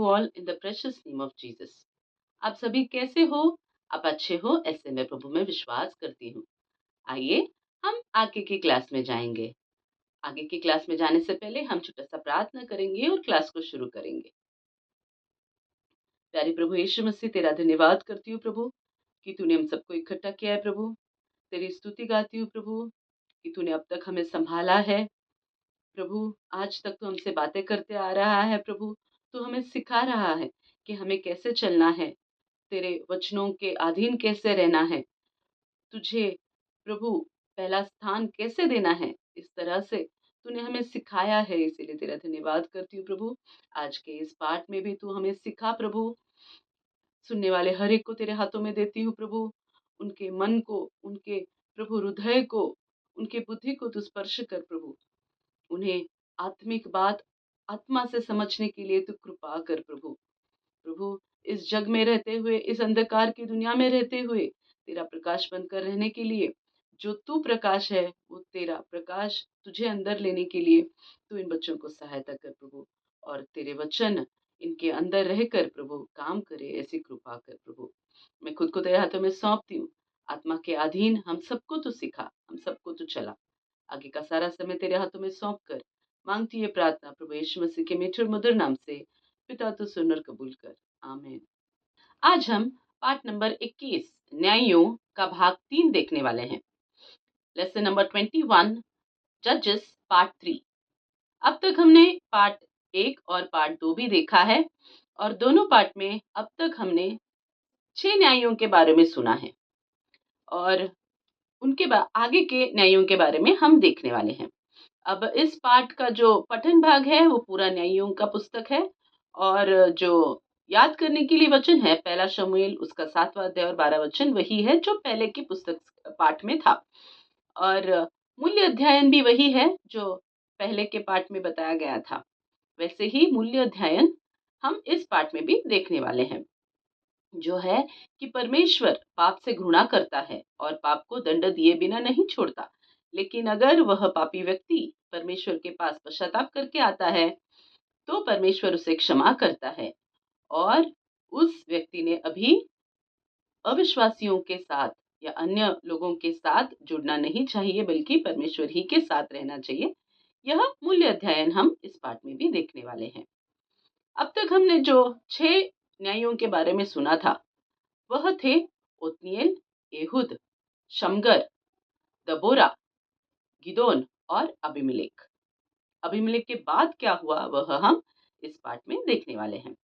All in the precious name of Jesus. आप सभी कैसे हो? आप अच्छे हो, ऐसे मैं प्रभु में विश्वास करती हूँ। आइए हम आगे की क्लास में जाएंगे। आगे की क्लास में जाने से पहले हम छोटा सा प्रार्थना करेंगे और क्लास को शुरू करेंगे। प्यारे प्रभु यीशु मसीह, तेरा धन्यवाद करती हूँ प्रभु कि तूने हम सबको इकट्ठा किया है प्रभु। तेरी स्तुति गाती हूँ प्रभु कि तूने अब तक हमें संभाला है प्रभु। आज तक तू हमसे बातें करते आ रहा है प्रभु। तू हमें सिखा रहा है कि हमें कैसे चलना है, तेरे वचनों के अधीन कैसे रहना है, तुझे प्रभु पहला स्थान कैसे देना है। इस तरह से तूने हमें सिखाया है, इसीलिए तेरा धन्यवाद करती हूँ प्रभु। आज के इस पाठ में भी तू हमें सिखा प्रभु। सुनने वाले हर एक को तेरे हाथों में देती हूँ प्रभु। उनके मन को, उनके प्रभु हृदय को, उनके बुद्धि को तू स्पर्श कर प्रभु। उन्हें आत्मिक बात आत्मा से समझने के लिए तू कृपा कर प्रभु। प्रभु, इस जग में रहते हुए, इस अंधकार की दुनिया में रहते हुए तेरा प्रकाश बनकर रहने के लिए, जो तू प्रकाश है वो तेरा प्रकाश तुझे अंदर लेने के लिए तू इन बच्चों को सहायता कर प्रभु। और तेरे वचन इनके अंदर रहकर प्रभु काम करे, ऐसी कृपा कर प्रभु। मैं खुद को तेरे हाथों में सौंपती हूँ। आत्मा के अधीन हम सबको तू सिखा, हम सबको तू चला। आगे का सारा समय तेरे हाथों में सौंप कर मांगती है प्रार्थना प्रभु यीशु मसीह के मीठे और मधुर नाम से। पिता, तू सुन और कबूल कर, आमीन। आज हम पाठ नंबर 21 न्यायों का भाग 3 देखने वाले हैं। लेसन नंबर 21 जजेस पार्ट 3। अब तक हमने पार्ट 1 और पार्ट 2 भी देखा है और दोनों पार्ट में अब तक हमने 6 न्यायों के बारे में सुना है और उनके आगे के न्यायों के बारे में हम देखने वाले हैं। अब इस पाठ का जो पठन भाग है वो पूरा न्यायों का पुस्तक है और जो याद करने के लिए वचन है पहला शमूएल उसका 7वां अध्याय और 12 वचन वही है जो पहले की पुस्तक पाठ में था। और मूल्य अध्ययन भी वही है जो पहले के पाठ में बताया गया था। वैसे ही मूल्य अध्ययन हम इस पाठ में भी देखने वाले हैं, जो है कि परमेश्वर पाप से घृणा करता है और पाप को दंड दिए बिना नहीं छोड़ता। लेकिन अगर वह पापी व्यक्ति परमेश्वर के पास पश्चाताप करके आता है तो परमेश्वर उसे क्षमा करता है और उस व्यक्ति ने अभी अविश्वासियों के साथ या अन्य लोगों के साथ जुड़ना नहीं चाहिए, बल्कि परमेश्वर ही के साथ रहना चाहिए। यह मूल्य अध्ययन हम इस पाठ में भी देखने वाले हैं। अब तक हमने जो 6 न्यायों के बारे में सुना था वह थे ओत्निएल, एहुद, शमगर, दबोरा, गिदोन और अबीमेलेक। अबीमेलेक के बाद क्या हुआ वह हम इस पाठ में देखने वाले हैं।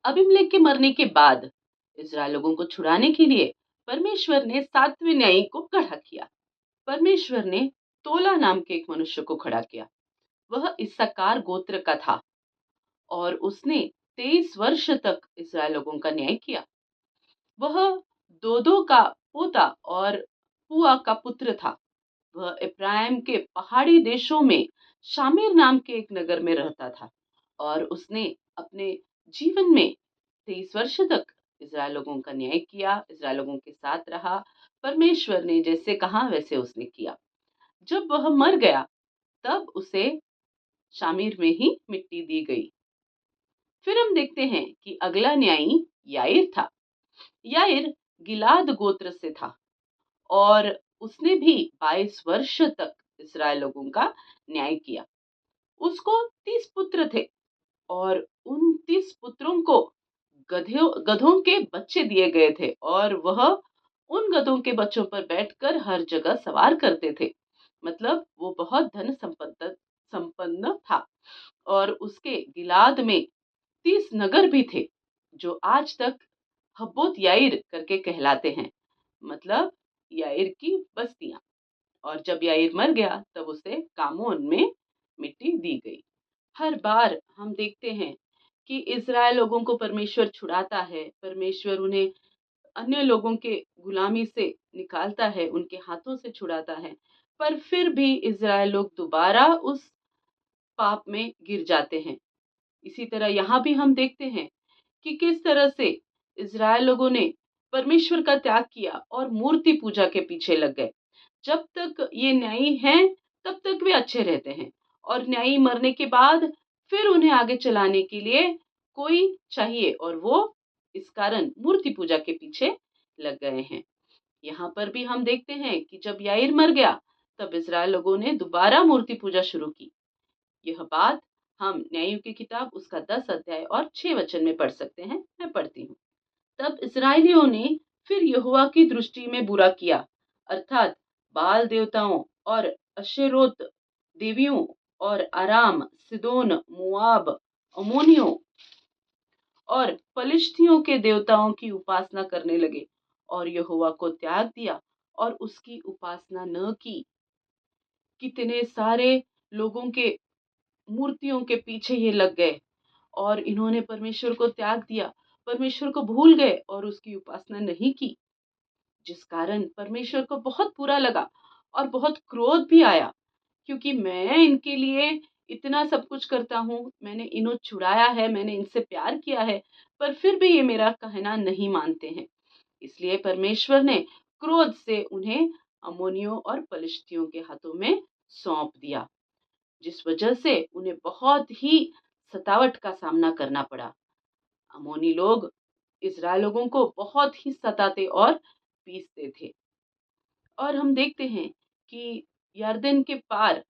अबीमेलेक के मरने के बाद इस्राएल लोगों को छुड़ाने के लिए परमेश्वर ने 7वें न्यायी को खड़ा किया। परमेश्वर ने तोला नाम के एक मनुष्य को खड़ा किया। वह इस्साकार गोत्र का था और उसने 23 वर्ष तक इस्राएल लोगों का न्याय किया। वह दोदो का पोता और पुआ का पुत्र था। वह इब्राहिम के पहाड़ी देशों में शामिर नाम के एक नगर में रहता था और उसने अपने जीवन में 23 वर्ष तक इस्राएल लोगों का न्याय किया, इस्राएल लोगों के साथ रहा। परमेश्वर ने जैसे कहा वैसे उसने किया। जब वह मर गया तब उसे शामिर में ही मिट्टी दी गई। फिर हम देखते हैं कि अगला न्यायी याईर था। याईर गिलाद गोत्र से था और उसने भी 22 वर्ष तक इस्राएल लोगों का न्याय किया। उसको 30 पुत्र थे और उन 30 पुत्रों को गधों के बच्चे दिए गए थे और वह उन गधों के बच्चों पर बैठकर हर जगह सवार करते थे। मतलब वो बहुत धन संपन्न था और उसके गिलाद में 30 नगर भी थे जो आज तक हब्बोत याईर करके कहलाते हैं, मतलब याईर की बस्तियां। और जब याईर मर गया तब उसे कामोन में मिट्टी दी गई। हर बार हम देखते हैं कि इज़राइल लोगों को परमेश्वर छुड़ाता है, परमेश्वर उन्हें अन्य लोगों के गुलामी से निकालता है, उनके हाथों से छुड़ाता है, पर फिर भी इज़राइल लोग दोबारा उस पाप में गिर जाते हैं। इसी तरह यहाँ भी हम देखते हैं कि किस तरह से इज़राइल लोगों ने परमेश्वर का त्याग किया और मूर्ति पूजा के पीछे लग गए। जब तक ये न्यायी हैं तब तक वे अच्छे रहते हैं और न्यायी मरने के बाद फिर उन्हें आगे चलाने के लिए कोई चाहिए और वो इस कारण मूर्ति पूजा के पीछे लग गए हैं। यहाँ पर भी हम देखते हैं कि जब याईर मर गया, तब इज़राइल लोगों ने दोबारा मूर्ति पूजा शुरू की। यह बात हम न्यायों की किताब उसका 10 अध्याय और 6 वचन में पढ़ सकते हैं। मैं पढ़ती हूँ। तब इस्राएलियों ने फिर यहोवा की दृष्टि में बुरा किया, अर्थात बाल देवताओं और अशेरोत देवियों और अराम, सिदोन, मोआब, अमोनियों और फलिश्तियों के देवताओं की उपासना करने लगे और यहोवा को त्याग दिया और उसकी उपासना न की। कितने सारे लोगों के मूर्तियों के पीछे ये लग गए और इन्होंने परमेश्वर को त्याग दिया, परमेश्वर को भूल गए और उसकी उपासना नहीं की, जिस कारण परमेश्वर को बहुत बुरा लगा और बहुत क्रोध भी आया, क्योंकि मैं इनके लिए इतना सब कुछ करता हूँ, मैंने इन्हें छुड़ाया है, मैंने इनसे प्यार किया है, पर फिर भी ये मेरा कहना नहीं मानते हैं। इसलिए परमेश्वर ने क्रोध से उन्हें अम्मोनियों और पलिश्तियों के हाथों में सौंप दिया, जिस वजह से उन्हें बहुत ही सतावट का सामना करना पड़ा। अमोनी लोग इज़राइल लोगों को बहुत ही सताते और पीसते थे। और हम देखते हैं कि यरदन के पार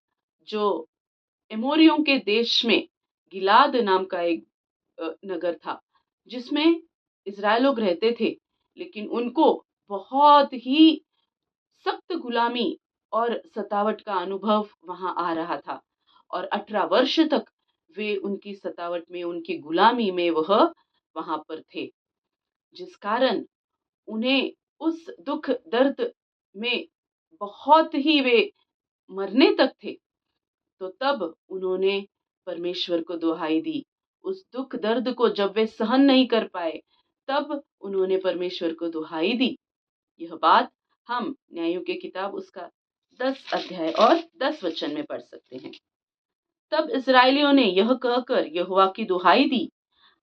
जो एमोरियों के देश में गिलाद नाम का एक नगर था, जिसमें इज़राइल लोग रहते थे, लेकिन उनको बहुत ही सख्त गुलामी और सतावट का अनुभव वहां आ रहा था और 18 वर्ष तक वे उनकी सतावट में, उनकी गुलामी में वह वहां पर थे, जिस कारण उन्हें उस दुख दर्द में बहुत ही वे मरने तक थे। तो तब उन्होंने परमेश्वर को दुहाई दी। उस दुख दर्द को जब वे सहन नहीं कर पाए, तब उन्होंने परमेश्वर को दुहाई दी। यह बात हम न्यायों की किताब उसका 10 अध्याय और 10 वचन में पढ़ सकते हैं। तब इस्राएलियों ने यह कहकर यहोवा की दुहाई दी,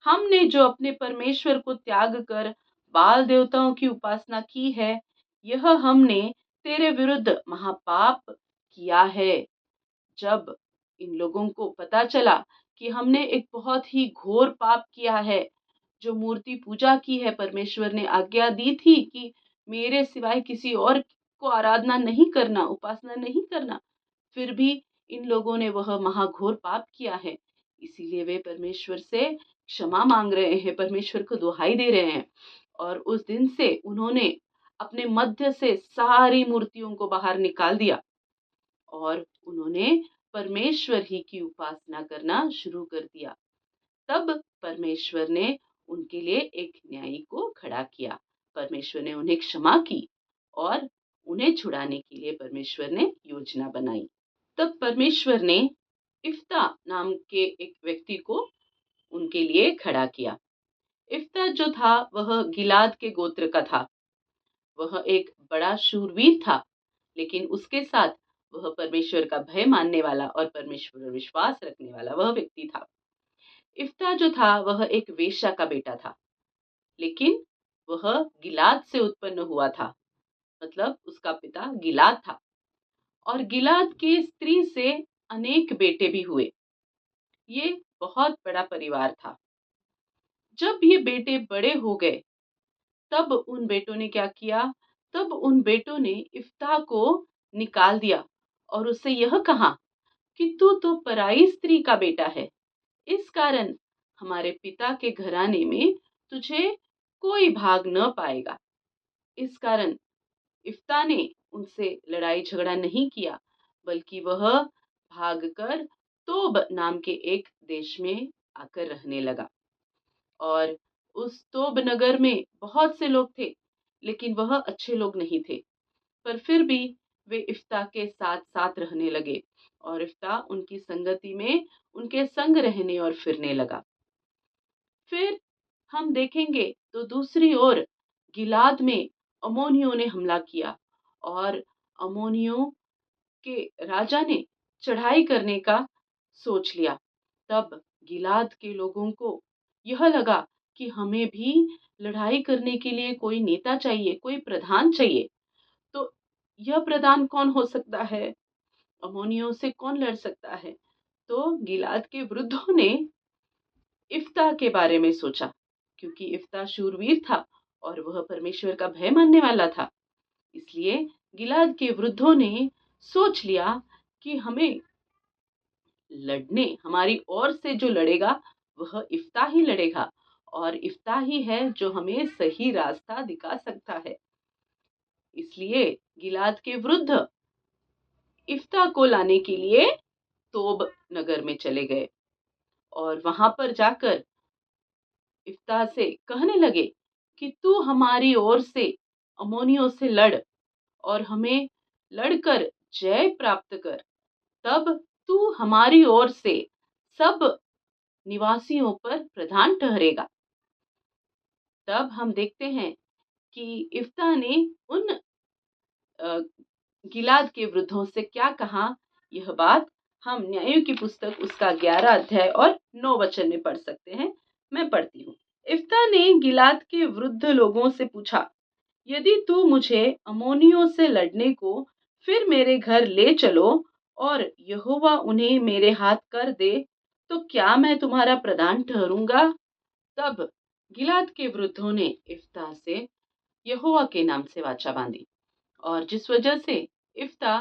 हमने जो अपने परमेश्वर को त्याग कर बाल देवताओं की उपासना की है, यह हमने तेरे विरुद्ध महापाप किया है। जब इन लोगों को पता चला कि हमने एक बहुत ही घोर पाप किया है, जो मूर्ति पूजा की है, परमेश्वर ने आज्ञा दी थी कि मेरे सिवाय किसी और को आराधना नहीं करना, उपासना नहीं करना, फिर भी इन लोगों ने वह महाघोर पाप किया है। इसीलिए वे परमेश्वर से क्षमा मांग रहे हैं, परमेश्वर को दुहाई दे रहे हैं। और उस दिन से उन्होंने अपने मध्य से सारी मूर्तियों को बाहर निकाल दिया और उन्होंने परमेश्वर ही की उपासना करना शुरू कर दिया। तब परमेश्वर ने उनके लिए एक न्यायी को खड़ा किया। परमेश्वर ने उन्हें क्षमा की और उन्हें छुड़ाने के लिए परमेश्वर ने योजना बनाई। तब परमेश्वर ने इफ्ता नाम के एक व्यक्ति को उनके लिए खड़ा किया। इफ्ता जो था वह गिलाद के गोत्र का था। वह एक बड़ा शूरवीर था, लेकिन उसके साथ वह परमेश्वर का भय मानने वाला और परमेश्वर पर विश्वास रखने वाला वह व्यक्ति था। इफ्ता जो था वह एक वेश्या का बेटा था, लेकिन वह गिलाद से उत्पन्न हुआ था, मतलब उसका पिता गिलाद था। और गिलाद की स्त्री से अनेक बेटे भी हुए। ये बहुत बड़ा परिवार था। जब ये बेटे बड़े हो गए, तब उन बेटों ने क्या किया? तब उन बेटों ने इफ्ता को निकाल दिया और उससे यह कहा कि तू तो पराई स्त्री का बेटा है, इस कारण हमारे पिता के घराने में तुझे कोई भाग न पाएगा। इस कारण इफ्ता ने उनसे लड़ाई झगड़ा नहीं किया, बल्कि वह भागकर तोब नाम के एक देश में आकर रहने लगा। और उस तोब नगर में बहुत से लोग थे, लेकिन वह अच्छे लोग नहीं थे, पर फिर भी वे इफ्ता के साथ साथ रहने लगे और इफ्ता उनकी संगति में उनके संग रहने और फिरने लगा। फिर हम देखेंगे तो दूसरी ओर गिलाद में अमोनियों ने हमला किया और अमोनियों के राजा ने चढ़ाई करने का सोच लिया। तब गिलाद के लोगों को यह लगा कि हमें भी लड़ाई करने के लिए कोई नेता चाहिए, कोई प्रधान चाहिए। तो यह प्रधान कौन हो सकता है? अमोनियों से कौन लड़ सकता है? तो गिलाद के वृद्धों ने इफ्ता के बारे में सोचा, क्योंकि इफ्ता शूरवीर था और वह परमेश्वर का भय मानने वाला था। इसलिए गिलाद के वृद्धों ने सोच लिया कि हमें लड़ने हमारी ओर से जो लड़ेगा वह इफ्ता ही लड़ेगा, और इफ्ता ही है जो हमें सही रास्ता दिखा सकता है। इसलिए गिलाद के वृद्ध इफ्ता को लाने के लिए तोब नगर में चले गए और वहां पर जाकर इफ्ता से कहने लगे कि तू हमारी ओर से अमोनियों से लड़ और हमें लड़कर जय प्राप्त कर, तब तू हमारी ओर से सब निवासियों पर प्रधान ठहरेगा। तब हम देखते हैं कि इफ्ता ने उन अ, गिलाद के वृद्धों से क्या कहा। यह बात हम न्यायों की पुस्तक उसका 11 अध्याय और 9 वचन में पढ़ सकते हैं। मैं पढ़ती हूँ। इफ्ता ने गिलाद के वृद्ध लोगों से पूछा, यदि तू मुझे अमोनियों से लड़ने को फिर मेरे घर ले चलो और यहोवा उन्हें मेरे हाथ कर दे, तो क्या मैं तुम्हारा प्रधान ठहरूंगा? तब गिलाद के वृद्धों ने इफ्ता से यहोवा के नाम से वाचा बांधी, और जिस वजह से इफ्ता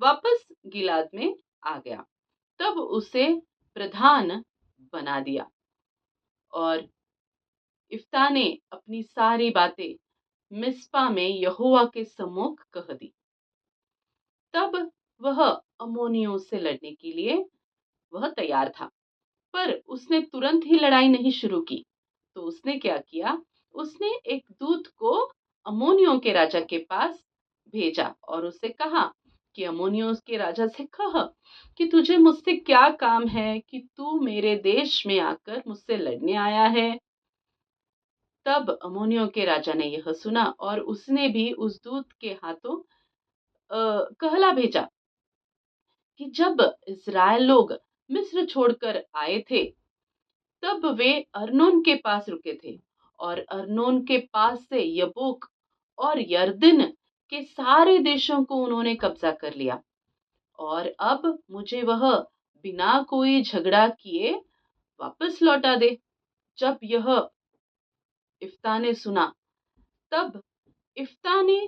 वापस गिलाद में आ गया, तब उसे प्रधान बना दिया और इफ्ता ने अपनी सारी बातें मिस्पा में यहोवा के सम्मुख कह दी। तब वह अम्मोनियों से लड़ने के लिए वह तैयार था, पर उसने तुरंत ही लड़ाई नहीं शुरू की। तो उसने क्या किया, उसने एक दूत को अम्मोनियों के राजा के पास भेजा और उससे कहा कि अम्मोनियों के राजा से कह कि तुझे मुझसे क्या काम है कि तू मेरे देश में आकर मुझसे लड़ने आया है। तब अम्मोनियों के राजा ने यह सुना और उसने भी उस दूत के हाथों कहला भेजा कि जब इज़राइल लोग मिस्र छोड़कर आए थे, तब वे अर्नोन के पास रुके थे और अर्नोन के पास से यबोक और यरदन के सारे देशों को उन्होंने कब्जा कर लिया, और अब मुझे वह बिना कोई झगड़ा किए वापस लौटा दे। जब यह इफ्ता ने सुना, तब इफ्ता ने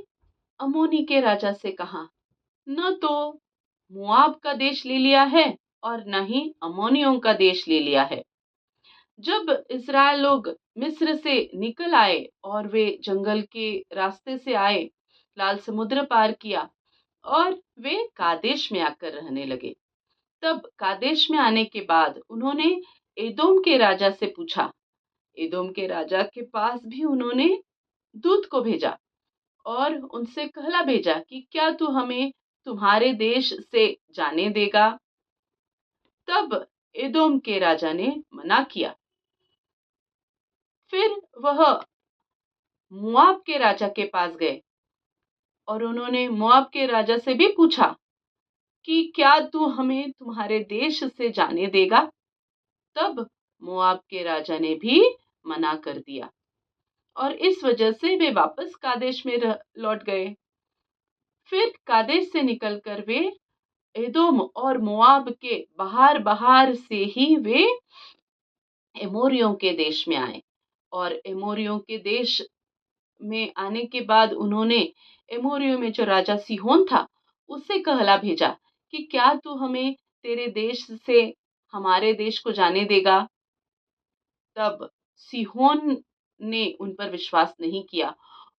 अमोनी के राजा से कहा, न तो मुआब का देश ले लिया है और न ही अमोनियों का देश ले लिया है। जब इज़राइल लोग मिस्र से निकल आए और वे जंगल के रास्ते से आए, लाल समुद्र पार किया और वे कादेश में आकर रहने लगे। तब कादेश में आने के बाद उन्होंने एदोम के राजा से पूछा। एदोम के राजा के पास भी उन्होंने दूत को भेजा और उनसे कहला भेजा कि क्या तू हमें तुम्हारे देश से जाने देगा? तब एदोम के राजा ने मना किया। फिर वह मोआब के राजा के पास गए और उन्होंने मोआब के राजा से भी पूछा कि क्या तू हमें तुम्हारे देश से जाने देगा? तब मोआब के राजा ने भी मना कर दिया और इस वजह से वे वापस कादेश में लौट गए। फिर कादेश से निकलकर वे एदोम और मोआब के बाहर बाहर से ही वे एमोरियों के देश में आए, और एमोरियों के देश में आने के बाद उन्होंने एमोरियों में जो राजा सिहोन था उससे कहला भेजा कि क्या तू हमें तेरे देश से हमारे देश को जाने देगा? तब सिहोन ने उन पर विश्वास नहीं किया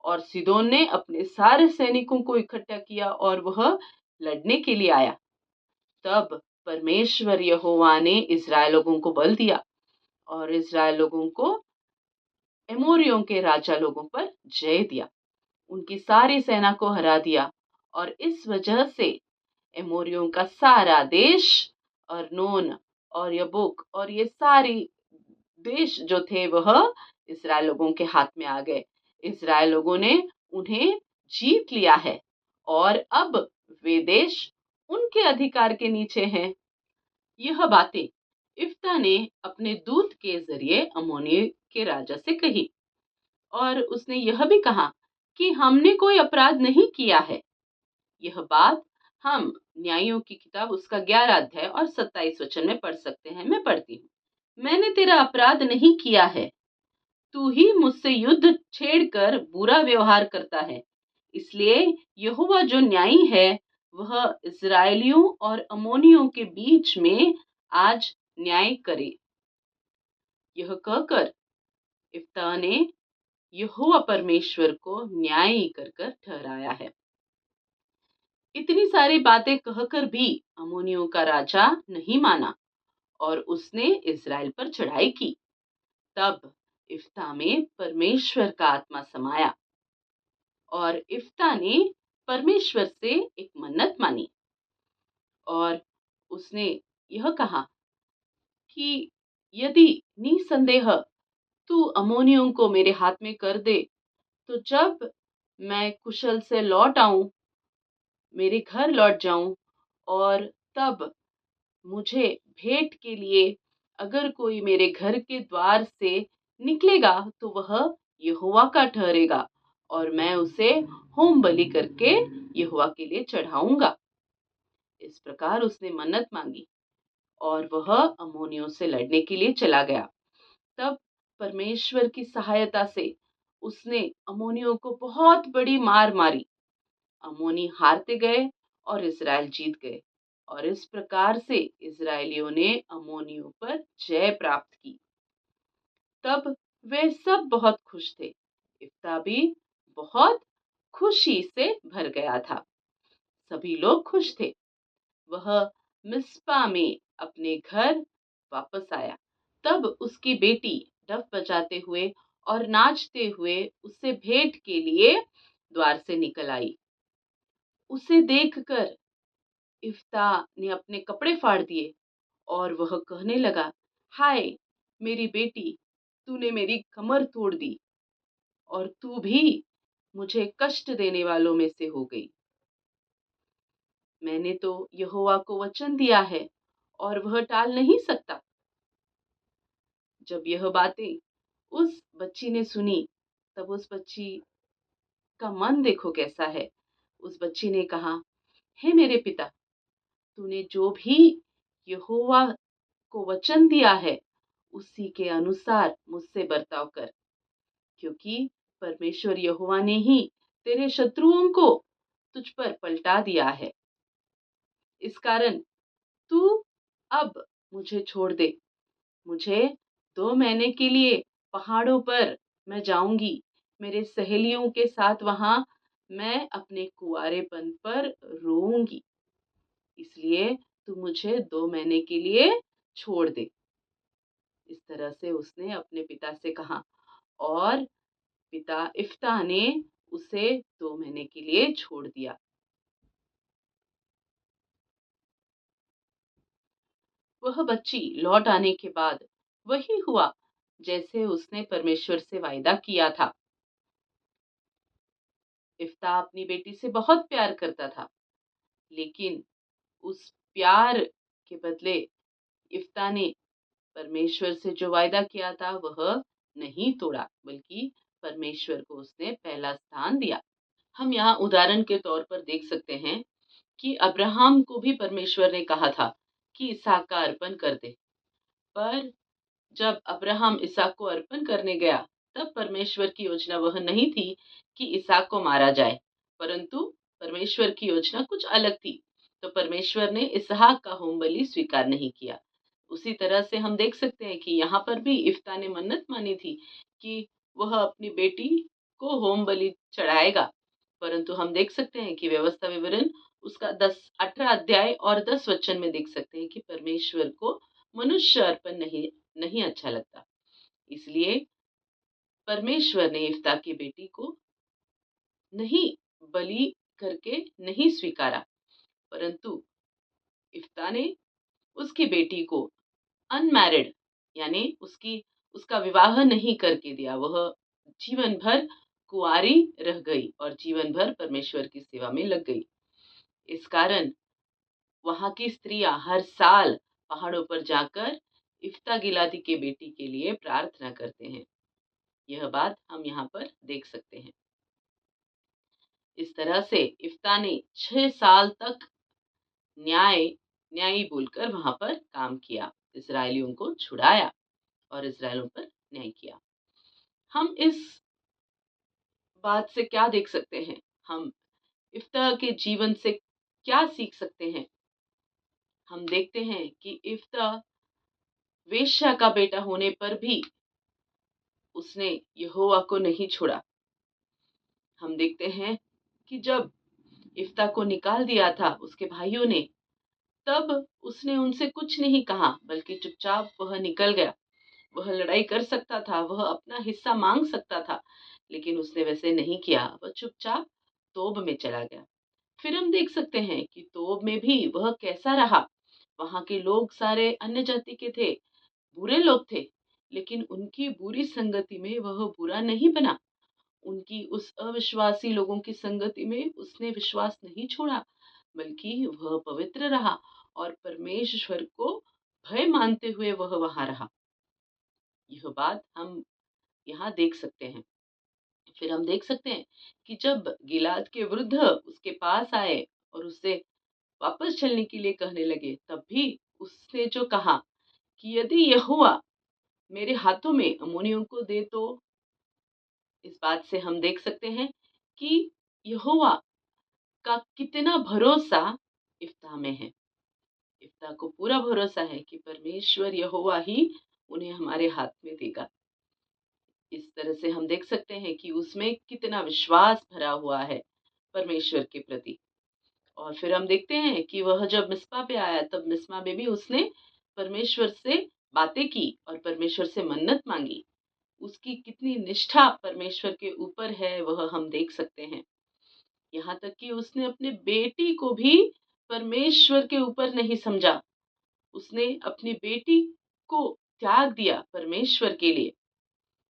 और सिदोन ने अपने सारे सैनिकों को इकट्ठा किया और वह लड़ने के लिए आया। तब परमेश्वर यहोवा ने इज़राइल लोगों को बल दिया और इज़राइल लोगों को एमोरियों के राजा लोगों पर जय दिया, उनकी सारी सेना को हरा दिया, और इस वजह से एमोरियों का सारा देश, अर्नोन और यबूक और ये सारी देश जो थे वह इज़राइल लोगों के हाथ में आ गए। इज़राइल लोगों ने उन्हें जीत लिया है और अब वे देश उनके अधिकार के नीचे हैं। यह बातें इफ्ता ने अपने दूत के जरिए अम्मोनी के राजा से कही और उसने यह भी कहा कि हमने कोई अपराध नहीं किया है। यह बात हम न्यायों की किताब उसका 11 अध्याय और 27 वचन में पढ़ सकते हैं। मैं पढ़ती हूँ। मैंने तेरा अपराध नहीं किया है। तू ही मुझसे युद्ध छेड़कर बुरा व्यवहार करता है। इसलिए यहोवा जो न्यायी है, वह इस्राएलियों और अम्मोनियों के बीच में आज न्याय करे। यह कहकर इफ्ता ने यहोवा परमेश्वर को न्यायी कर कर ठहराया है। इतनी सारी बातें कहकर भी अम्मोनियों का राजा नहीं माना और उसने इस्राएल पर चढ़ाई की। तब इफ्ता में परमेश्वर का आत्मा समाया और इफ्ता ने परमेश्वर से एक मन्नत मानी और उसने यह कहा कि यदि निसंदेह तू अम्मोनियों को मेरे हाथ में कर दे, तो जब मैं कुशल से लौट आऊं, मेरे घर लौट जाऊं, और तब मुझे भेंट के लिए अगर कोई मेरे घर के द्वार से निकलेगा, तो वह यहोवा का ठहरेगा और मैं उसे होम बलि करके यहोवा के लिए चढ़ाऊंगा। इस प्रकार उसने मन्नत मांगी और वह अम्मोनियों से लड़ने के लिए चला गया। तब परमेश्वर की सहायता से उसने अम्मोनियों को बहुत बड़ी मार मारी। अम्मोनी हारते गए और इज़राइल जीत गए और इस प्रकार से इज़राइलियों ने अम्मोनियों पर जय प्राप्त की। तब वे सब बहुत खुश थे। इफ्ता भी बहुत खुशी से भर गया था। सभी लोग खुश थे। वह मिस्पा में अपने घर वापस आया। तब उसकी बेटी डफ बजाते हुए और नाचते हुए उससे भेंट के लिए द्वार से निकल आई। उसे देखकर इफ्ता ने अपने कपड़े फाड़ दिए और वह कहने लगा, हाय मेरी बेटी, तूने मेरी कमर तोड़ दी और तू भी मुझे कष्ट देने वालों में से हो गई। मैंने तो यहोवा को वचन दिया है और वह टाल नहीं सकता। जब यह बातें उस बच्ची ने सुनी, तब उस बच्ची का मन देखो कैसा है। उस बच्ची ने कहा, हे मेरे पिता, तूने जो भी यहोवा को वचन दिया है, उसी के अनुसार मुझसे बर्ताव कर, क्योंकि परमेश्वर यहोवा ने ही तेरे शत्रुओं को तुझ पर पलटा दिया है। इस कारण तू अब मुझे छोड़ दे। मुझे 2 महीने के लिए पहाड़ों पर मैं जाऊंगी। मेरे सहेलियों के साथ वहां मैं अपने कुंवारेपन पर रोऊंगी। इसलिए तू मुझे 2 महीने के लिए छोड़ दे। इस तरह से उसने अपने पिता से कहा और पिता इफ्ता ने उसे 2 महीने के लिए छोड़ दिया। वह बच्ची लौट आने के बाद वही हुआ जैसे उसने परमेश्वर से वायदा किया था। इफ्ता अपनी बेटी से बहुत प्यार करता था, लेकिन उस प्यार के बदले इफ्ता ने परमेश्वर से जो वायदा किया था वह नहीं तोड़ा, बल्कि परमेश्वर को उसने पहला स्थान दिया। हम यहाँ उदाहरण के तौर पर देख सकते हैं कि अब्राहम को भी परमेश्वर ने कहा था कि इसहाक का अर्पण कर दे, पर जब अब्राहम इसहाक को अर्पण करने गया, तब परमेश्वर की योजना वह नहीं थी कि इसहाक को मारा जाए, परंतु परमेश्वर की योजना कुछ अलग थी। तो परमेश्वर ने इसहाक का होम बलि स्वीकार नहीं किया। उसी तरह से हम देख सकते हैं कि यहाँ पर भी इफ्ता ने मन्नत मानी थी कि वह अपनी बेटी को होम बलि चढ़ाएगा, परंतु हम देख सकते हैं कि व्यवस्था विवरण उसका 18 अध्याय और 10 वचन में देख सकते हैं कि परमेश्वर को मनुष्य अर्पण नहीं अच्छा लगता। इसलिए परमेश्वर ने इफ्ता की बेटी को नहीं बलि करके नहीं स्वीकारा, परंतु इफ्ता ने उसकी बेटी को अनमैरिड, यानी उसका विवाह नहीं करके दिया। वह जीवन भर कुंवारी रह गई और जीवन भर परमेश्वर की सेवा में लग गई। इस कारण वहां की स्त्रियां हर साल पहाड़ों पर जाकर इफ्ता गिलादी के बेटी के लिए प्रार्थना करते हैं। यह बात हम यहाँ पर देख सकते हैं। इस तरह से इफ्ता ने 6 साल तक न्यायी बोलकर वहां पर काम किया, इसराइलियों को छुड़ाया। और इज़राइलियों पर न्याय किया। हम इस बात से क्या देख सकते हैं? हम इफ्ता के जीवन से क्या सीख सकते हैं? हम देखते हैं कि इफ्ता वेश्या का बेटा होने पर भी उसने यहोवा को नहीं छोड़ा। हम देखते हैं कि जब इफ्ता को निकाल दिया था उसके भाइयों ने, तब उसने उनसे कुछ नहीं कहा, बल्कि चुपचाप वह निकल गया। वह लड़ाई कर सकता था, वह अपना हिस्सा मांग सकता था, लेकिन उसने वैसे नहीं किया। वह चुपचाप तोब में चला गया। फिर हम देख सकते हैं कि तोब में भी वह कैसा रहा। वहां के लोग सारे अन्य जाति के थे, बुरे लोग थे, लेकिन उनकी बुरी संगति में वह बुरा नहीं बना। उनकी उस अविश्वासी लोगों की संगति में उसने विश्वास नहीं छोड़ा, बल्कि वह पवित्र रहा और परमेश्वर को भय मानते हुए वह वहां रहा। यह बात हम यहाँ देख सकते हैं। फिर हम देख सकते हैं कि जब गिलाद के वृद्ध उसके पास आए और उससे वापस चलने के लिए कहने लगे, तब भी उसने जो कहा कि यदि यहोवा मेरे हाथों में अम्मोनियों को दे तो। इस बात से हम देख सकते हैं कि यहोवा का कितना भरोसा इफ्ता में है। इफ्ता को पूरा भरोसा है कि परमेश्वर यहोवा ही उन्हें हमारे हाथ में देगा। इस तरह से हम देख सकते हैं कि उसमें कितना विश्वास भरा हुआ है परमेश्वर के प्रति। और फिर हम देखते हैं कि वह जब मिस्पा पे आया, तब मिस्पा में भी उसने परमेश्वर से बातें की और परमेश्वर से मन्नत मांगी। उसकी कितनी निष्ठा परमेश्वर के ऊपर है वह हम देख सकते हैं। यहाँ तक कि उसने अपने बेटी को भी परमेश्वर के ऊपर नहीं समझा। उसने अपनी बेटी को त्याग दिया परमेश्वर के लिए।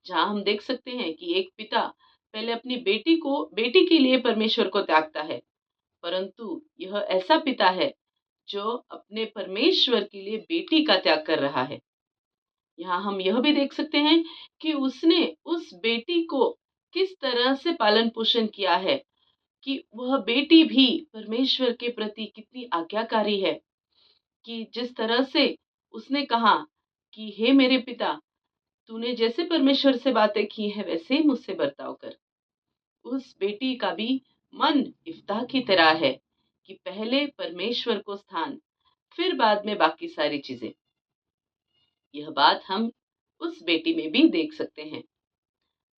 जहाँ हम देख सकते हैं कि एक पिता पहले अपनी बेटी के लिए परमेश्वर को त्यागता है, परंतु यह ऐसा पिता है जो अपने परमेश्वर के लिए बेटी का त्याग कर रहा है। यहाँ हम यह भी देख सकते हैं कि उसने उस बेटी को किस तरह से पालन पोषण किया है, कि वह बेटी भी परमेश्वर के प्रति कितनी आज्ञाकारी है, कि जिस तरह से उसने कहा कि हे मेरे पिता, तूने जैसे परमेश्वर से बातें की हैं वैसे ही मुझसे बर्ताव कर। उस बेटी का भी मन इफ्ताह की तरह है कि पहले परमेश्वर को स्थान, फिर बाद में बाकी सारी चीजें। यह बात हम उस बेटी में भी देख सकते हैं।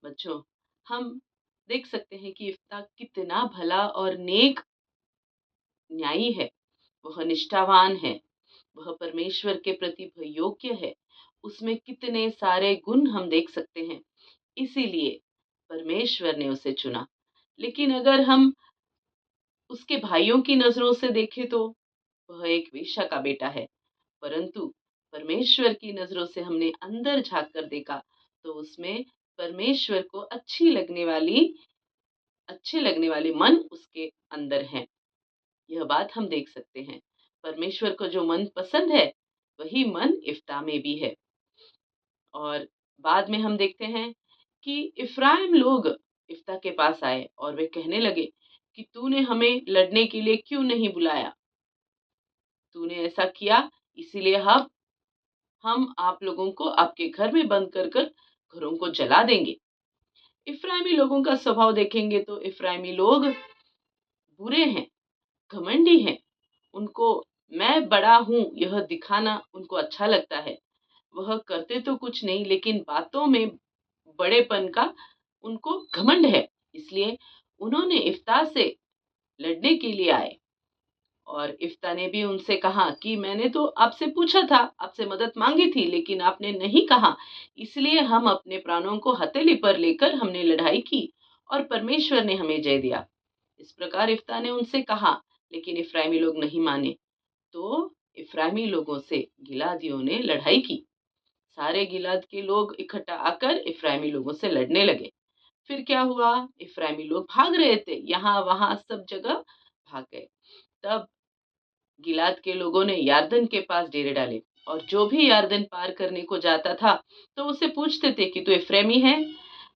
बच्चों, हम देख सकते हैं कि इफ्ताह कितना भला और नेक न्यायी है। वह निष्ठावान है, वह परमेश्वर के प्रति योग्य है। उसमें कितने सारे गुण हम देख सकते हैं, इसीलिए परमेश्वर ने उसे चुना। लेकिन अगर हम उसके भाइयों की नजरों से देखें तो वह एक वेश्या का बेटा है, परंतु परमेश्वर की नजरों से हमने अंदर झांक कर देखा तो उसमें परमेश्वर को अच्छे लगने वाले मन उसके अंदर हैं। यह बात हम देख सकते हैं। परमेश्वर को जो मन पसंद है वही मन इफ्ता में भी है। और बाद में हम देखते हैं कि इफ्राइम लोग इफ्ता के पास आए और वे कहने लगे कि तूने हमें लड़ने के लिए क्यों नहीं बुलाया? तूने ऐसा किया, इसीलिए हम आप लोगों को आपके घर में बंद कर कर घरों को जला देंगे। इफ्राइमी लोगों का स्वभाव देखेंगे तो इफ्राइमी लोग बुरे हैं, घमंडी हैं। उनको मैं बड़ा हूं यह दिखाना उनको अच्छा लगता है। वह करते तो कुछ नहीं, लेकिन बातों में बड़ेपन का उनको घमंड है। इसलिए उन्होंने इफ्ता से लड़ने के लिए आए। और इफ्ता ने भी उनसे कहा कि मैंने तो आपसे पूछा था, आपसे मदद मांगी थी, लेकिन आपने नहीं कहा। इसलिए हम अपने प्राणों को हथेली पर लेकर हमने लड़ाई की और परमेश्वर ने हमें जय दिया। इस प्रकार इफ्ता ने उनसे कहा, लेकिन इफ्राइमी लोग नहीं माने। तो इफ्राइमी लोगों से गिलादियों ने लड़ाई की। सारे गिलाद के लोग इकट्ठा आकर इफ्राइमी लोगों से लड़ने लगे। फिर क्या हुआ? इफ्राइमी लोग भाग रहे थे, यहाँ वहां सब जगह भाग गए। तब गिलाद के लोगों ने यारदन के पास डेरे डाले, और जो भी यारदन पार करने को जाता था तो उसे पूछते थे कि तू इफ्राइमी है?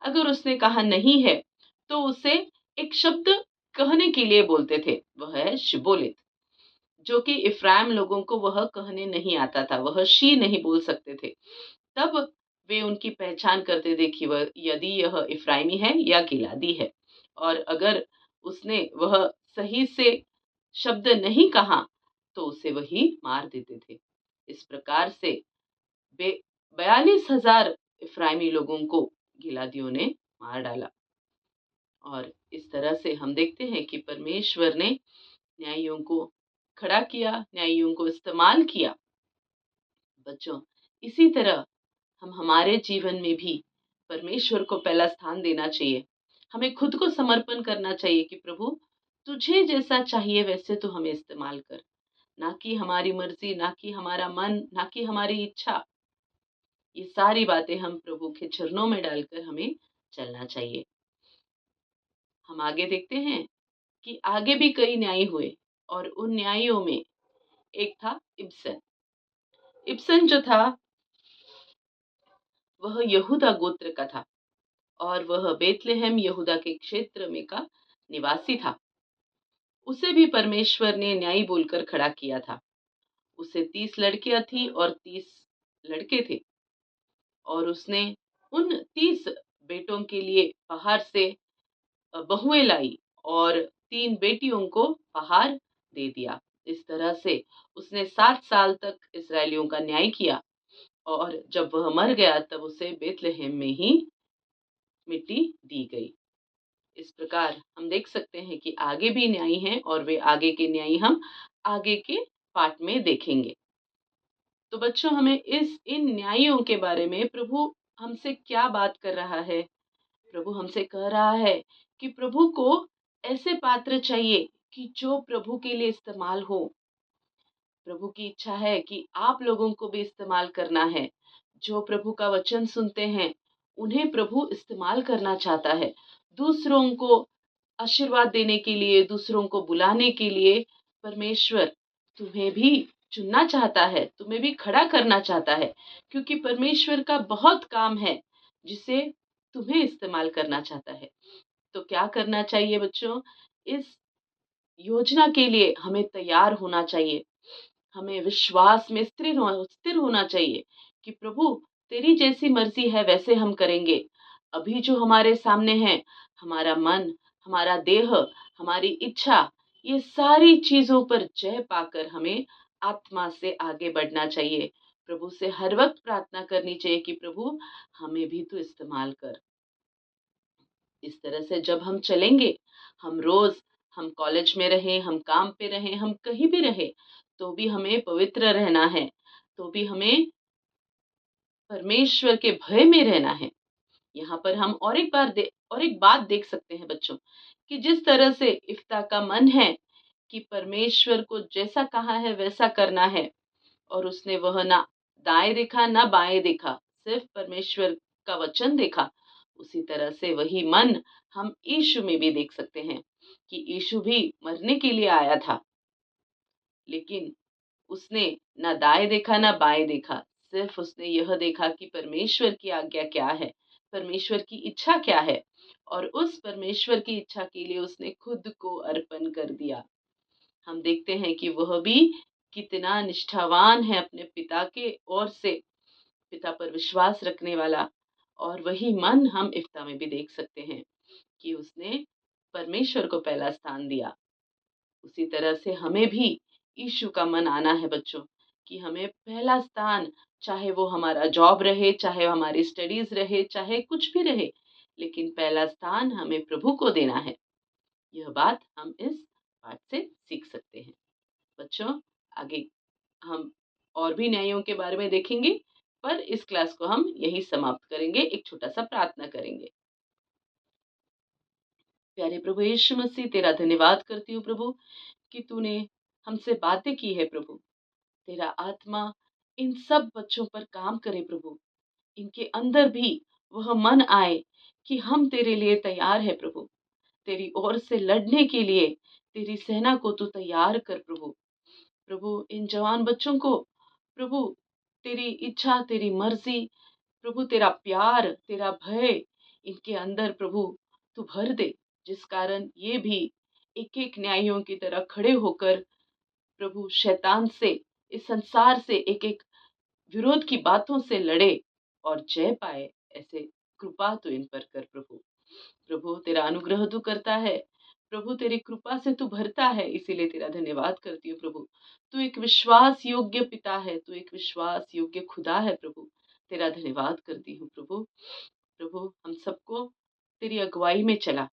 अगर उसने कहा नहीं है तो उसे एक शब्द कहने के लिए बोलते थे, वह है शिबोलेत, जो कि इफ्राइम लोगों को वह कहने नहीं आता था। वह शी नहीं बोल सकते थे। तब वे उनकी पहचान करते थे कि वह यदि यह इफ़्राइमी है या गिलादी है, और अगर उसने वह सही से शब्द नहीं कहा, तो उसे वही मार देते थे। इस प्रकार से बे 42,000 इफ़्राइमी लोगों को गिलादियों ने मार डाला। और इस तरह से हम देखते हैं कि परमेश्वर ने न्यायियों को खड़ा किया, न्यायियों को इस्तेमाल किया। बच्चों, इसी तरह हम हमारे जीवन में भी परमेश्वर को पहला स्थान देना चाहिए। हमें खुद को समर्पण करना चाहिए कि प्रभु, तुझे जैसा चाहिए वैसे तू हमें इस्तेमाल कर, ना कि हमारी मर्जी, ना कि हमारा मन, ना कि हमारी इच्छा। ये सारी बातें हम प्रभु के चरणों में डालकर हमें चलना चाहिए। हम आगे देखते हैं कि आगे भी कई न्याय हुए, और उन न्यायियों में एक था इब्सन। इब्सन जो था वह यहूदा गोत्र का था, और वह बेतलेहम यहूदा के क्षेत्र में का निवासी था। उसे भी परमेश्वर ने न्यायी बोलकर खड़ा किया था। उसे 30 लड़कियां थी और 30 लड़के थे, और उसने उन 30 बेटों के लिए बाहर से बहुएं लाई, और 3 बेटियों को बाहर दे दिया। इस तरह से उसने 7 साल तक इस्राएलियों का न्याय किया, और जब वह मर गया तब उसे बेतलेहम में ही मिट्टी दी गई। इस प्रकार हम देख सकते हैं कि आगे भी न्यायी हैं, और वे आगे के न्यायी हम आगे के पाठ में देखेंगे। तो बच्चों, हमें इन न्यायियों के बारे में प्रभु हमसे क्या बात कर रहा है? प्रभु हमसे कह रहा है कि प्रभु को ऐसे पात्र चाहिए कि जो प्रभु के लिए इस्तेमाल हो। प्रभु की इच्छा है कि आप लोगों को भी इस्तेमाल करना है। जो प्रभु का वचन सुनते हैं, उन्हें प्रभु इस्तेमाल करना चाहता है। दूसरों को आशीर्वाद देने के लिए, दूसरों को बुलाने के लिए परमेश्वर तुम्हें भी चुनना चाहता है, तुम्हें भी खड़ा करना चाहता है, क्योंकि परमेश्वर का बहुत काम है जिसे तुम्हें इस्तेमाल करना चाहता है। तो क्या करना चाहिए बच्चों? इस योजना के लिए हमें तैयार होना चाहिए। हमें विश्वास में स्थिर होना चाहिए कि प्रभु, तेरी जैसी मर्जी है वैसे हम करेंगे। अभी जो हमारे सामने है, हमारा मन, हमारा देह, हमारी इच्छा, ये सारी चीजों पर जय पाकर हमें आत्मा से आगे बढ़ना चाहिए। प्रभु से हर वक्त प्रार्थना करनी चाहिए कि प्रभु, हमें भी तू इस्तेमाल कर। इस तरह से जब हम चलेंगे, हम रोज, हम कॉलेज में रहे, हम काम पे रहे, हम कहीं भी रहे, तो भी हमें पवित्र रहना है, तो भी हमें परमेश्वर के भय में रहना है। यहाँ पर हम और एक बात देख सकते हैं बच्चों, कि जिस तरह से इफ्ता का मन है कि परमेश्वर को जैसा कहा है वैसा करना है, और उसने वह ना दाएं देखा ना बाएं देखा, सिर्फ परमेश्वर का वचन देखा। उसी तरह से वही मन हम यीशु में भी देख सकते हैं कि यीशु भी मरने के लिए आया था, लेकिन उसने ना दाएं देखा ना बाएं देखा। सिर्फ उसने यह देखा कि परमेश्वर की आज्ञा क्या है, परमेश्वर की इच्छा क्या है, और उस परमेश्वर की इच्छा के लिए उसने खुद को अर्पण कर दिया। हम देखते हैं कि वह भी कितना निष्ठावान है अपने पिता के ओर से, पिता पर विश्वास रखने वाला। और वही मन हम इफ्ता में भी देख सकते हैं कि उसने परमेश्वर को पहला स्थान दिया। उसी तरह से हमें भी यीशु का मन आना है बच्चों, कि हमें पहला स्थान, चाहे वो हमारा जॉब रहे, चाहे हमारी स्टडीज रहे, चाहे कुछ भी रहे, लेकिन पहला स्थान हमें प्रभु को देना है। यह बात हम इस पाठ से सीख सकते हैं। बच्चों, आगे हम और भी न्यायों के बारे में देखेंगे, पर इस क्लास को हम यही समाप्त करेंगे, एक छोटा सा प्रार्थना करेंगे। प्यारे प्रभु यीशु मसीह, तेरा धन्यवाद करती हूँ प्रभु, कि तूने हमसे बातें की है प्रभु। तेरा आत्मा इन सब बच्चों पर काम करे प्रभु, इनके अंदर भी वह मन आए कि हम तेरे लिए तैयार है प्रभु, तेरी ओर से लड़ने के लिए तेरी सेना को तू तैयार कर प्रभु। प्रभु, इन जवान बच्चों को प्रभु, तेरी इच्छा, तेरी मर्जी, प्रभु तेरा प्यार, तेरा भय इनके अंदर प्रभु तू भर दे, जिस कारण ये भी एक एक न्यायियों की तरह खड़े होकर प्रभु शैतान से, इस संसार से एक एक विरोध की बातों से लड़े, और जय पाए, ऐसे कृपा तू इन पर कर प्रभु। प्रभु तेरा अनुग्रह तू करता है, प्रभु तेरी कृपा से तू भरता है, इसीलिए तेरा धन्यवाद करती हूँ प्रभु। तू एक विश्वास योग्य पिता है, तू एक विश्वास योग्य खुदा है प्रभु। तेरा धन्यवाद करती हूँ प्रभु। प्रभु हम सबको तेरी अगुवाई में चला,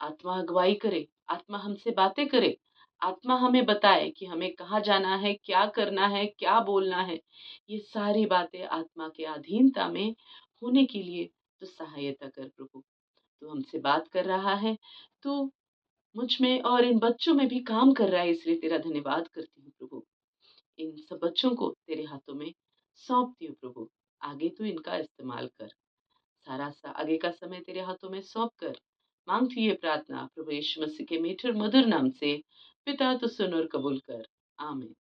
आत्मा अगुवाई करे, आत्मा हमसे बातें करे, आत्मा हमें बताए कि हमें कहाँ जाना है, क्या करना है, क्या बोलना है। ये सारी बातें आत्मा के अधीनता में होने के लिए तो सहायता कर प्रभु। तू हमसे बात कर रहा है, तू मुझ में और इन बच्चों में भी काम कर रहा है, इसलिए तेरा धन्यवाद करती हूँ प्रभु। इन सब बच्चों को तेरे हाथों में सौंपती हूँ प्रभु। आगे तू इनका इस्तेमाल कर, सारा सा आगे का समय तेरे हाथों में सौंप कर मांगती हूँ ये प्रार्थना प्रभु यीशु मसीह के मीठे और मधुर नाम से। पिता तो सुन और कबूल कर, आमीन।